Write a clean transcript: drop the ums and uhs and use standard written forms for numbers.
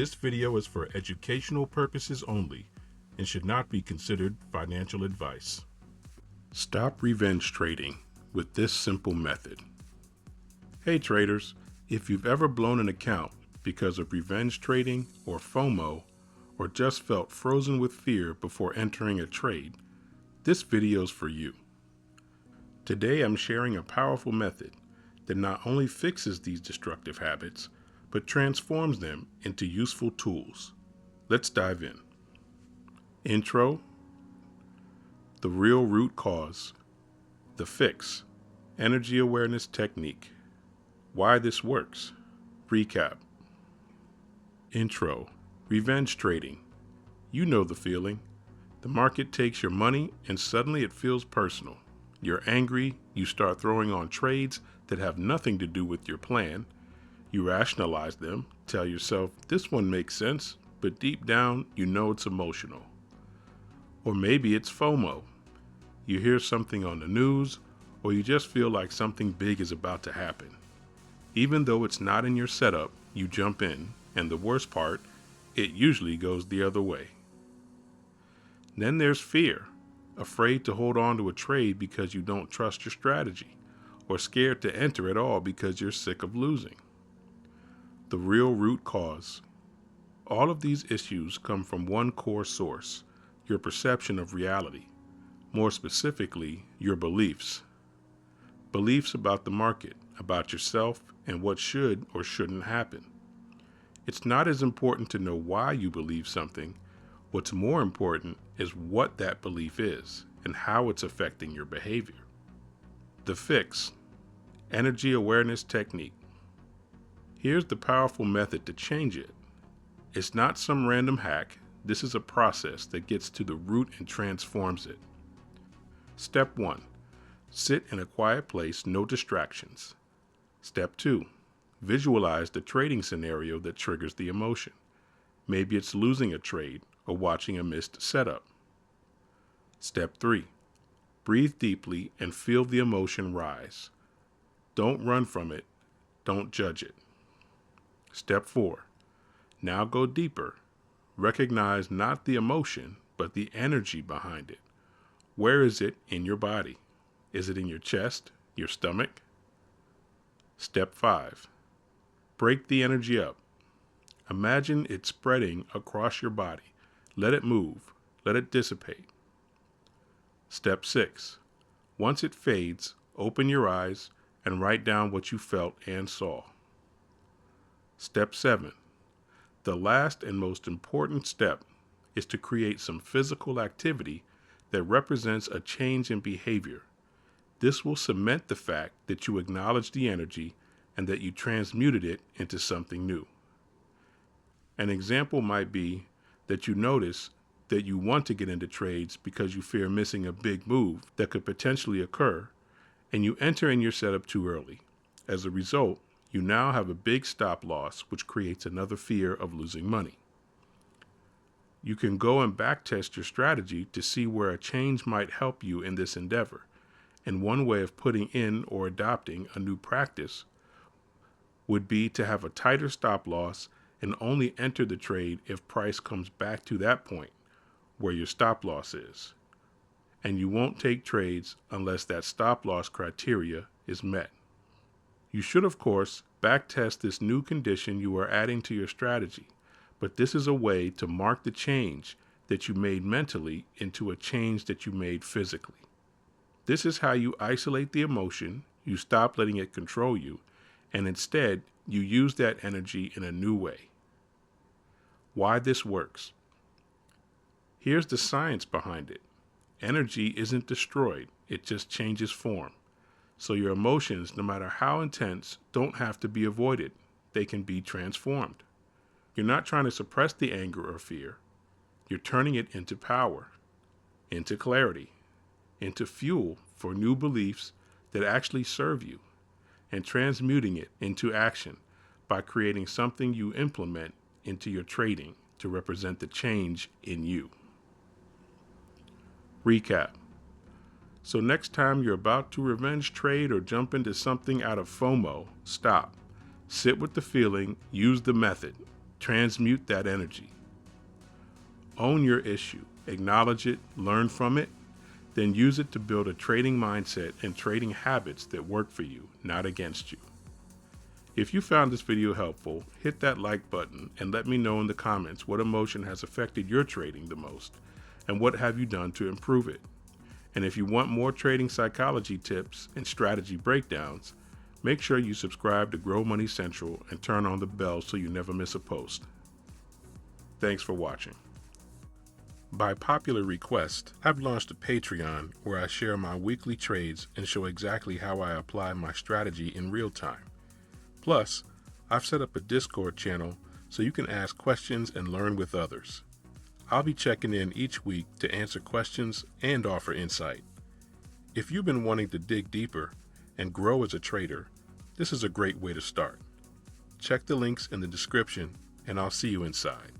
This video is for educational purposes only and should not be considered financial advice. Stop revenge trading with this simple method. Hey traders, if you've ever blown an account because of revenge trading or FOMO, or just felt frozen with fear before entering a trade, this video's for you. Today I'm sharing a powerful method that not only fixes these destructive habits, but transforms them into useful tools. Let's dive in. Intro, the real root cause, the fix, energy awareness technique, why this works, recap. Intro, revenge trading. You know the feeling. The market takes your money and suddenly it feels personal. You're angry, you start throwing on trades that have nothing to do with your plan. You rationalize them, tell yourself this one makes sense, but deep down you know it's emotional. Or maybe it's FOMO. You hear something on the news, or you just feel like something big is about to happen. Even though it's not in your setup, you jump in, and the worst part, it usually goes the other way. Then there's fear, afraid to hold on to a trade because you don't trust your strategy, or scared to enter at all because you're sick of losing. The real root cause. All of these issues come from one core source, your perception of reality. More specifically, your beliefs. Beliefs about the market, about yourself, and what should or shouldn't happen. It's not as important to know why you believe something. What's more important is what that belief is and how it's affecting your behavior. The fix, energy awareness technique. Here's the powerful method to change it. It's not some random hack. This is a process that gets to the root and transforms it. Step 1. Sit in a quiet place, no distractions. Step 2. Visualize the trading scenario that triggers the emotion. Maybe it's losing a trade or watching a missed setup. Step 3. Breathe deeply and feel the emotion rise. Don't run from it. Don't judge it. Step 4. Now go deeper. Recognize not the emotion, but the energy behind it. Where is it in your body? Is it in your chest, your stomach? Step 5. Break the energy up. Imagine it spreading across your body. Let it move. Let it dissipate. Step 6. Once it fades, open your eyes and write down what you felt and saw. Step 7. The last and most important step is to create some physical activity that represents a change in behavior. This will cement the fact that you acknowledge the energy and that you transmuted it into something new. An example might be that you notice that you want to get into trades because you fear missing a big move that could potentially occur, and you enter in your setup too early. As a result, you now have a big stop loss, which creates another fear of losing money. You can go and backtest your strategy to see where a change might help you in this endeavor. And one way of putting in or adopting a new practice would be to have a tighter stop loss and only enter the trade if price comes back to that point where your stop loss is. And you won't take trades unless that stop loss criteria is met. You should, of course, backtest this new condition you are adding to your strategy, but this is a way to mark the change that you made mentally into a change that you made physically. This is how you isolate the emotion, you stop letting it control you, and instead you use that energy in a new way. Why this works. Here's the science behind it. Energy isn't destroyed, it just changes form. So your emotions, no matter how intense, don't have to be avoided. They can be transformed. You're not trying to suppress the anger or fear. You're turning it into power, into clarity, into fuel for new beliefs that actually serve you, and transmuting it into action by creating something you implement into your trading to represent the change in you. Recap. So next time you're about to revenge trade or jump into something out of FOMO, stop. Sit with the feeling, use the method. Transmute that energy. Own your issue, acknowledge it, learn from it, then use it to build a trading mindset and trading habits that work for you, not against you. If you found this video helpful, hit that like button and let me know in the comments what emotion has affected your trading the most and what have you done to improve it. And if you want more trading psychology tips and strategy breakdowns, make sure you subscribe to Grow Money Central and turn on the bell so you never miss a post. Thanks for watching. By popular request, I've launched a Patreon where I share my weekly trades and show exactly how I apply my strategy in real time. Plus, I've set up a Discord channel so you can ask questions and learn with others. I'll be checking in each week to answer questions and offer insight. If you've been wanting to dig deeper and grow as a trader, this is a great way to start. Check the links in the description and I'll see you inside.